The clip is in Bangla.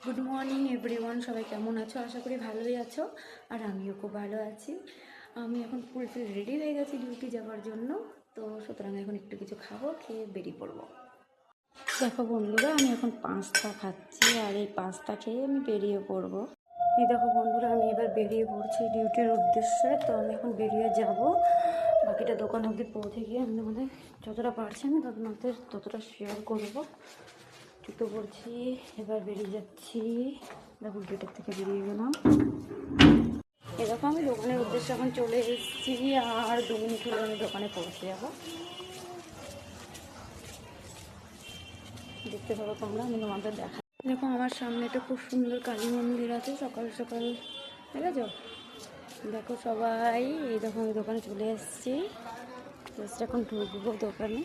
গুড মর্নিং এভরিওয়ান, সবাই কেমন আছো? আশা করি ভালোই আছো। আর আমিও খুব ভালো আছি। আমি এখন ফুলফিল রেডি হয়ে গেছি ডিউটি যাওয়ার জন্য। তো সুতরাং এখন একটু কিছু খাবো, খেয়ে বেরিয়ে পড়বো। দেখো বন্ধুরা, আমি এখন পাস্তা খাচ্ছি আর এই পাস্তা খেয়ে আমি বেরিয়ে পড়বো। এই দেখো বন্ধুরা, আমি এবার বেরিয়ে পড়ছি ডিউটির উদ্দেশ্যে। তো আমি এখন বেরিয়ে যাব, বাকিটা দোকান অবধি পৌঁছে গিয়ে আমি তোমাদের যতটা পারছি আমি ততটা শেয়ার করবো। জুতো পরছি, এবার বেরিয়ে যাচ্ছি। দেখো গেটের থেকে বেরিয়ে গেলাম। এরকম আমি দোকানের উদ্দেশ্যে এখন চলে এসেছি, আর 2 মিনিট হলে আমি দোকানে পৌঁছে যাবো। দেখতে পাবো তোমরা, আমি তোমাদের দেখা। দেখো আমার সামনে একটা খুব সুন্দর কালী মন্দির আছে। সকাল সকাল ঠিক আছে, দেখো সবাই। এই দেখো আমি দোকানে চলে এসেছি, জাস্ট এখন ঢুকবো দোকানে।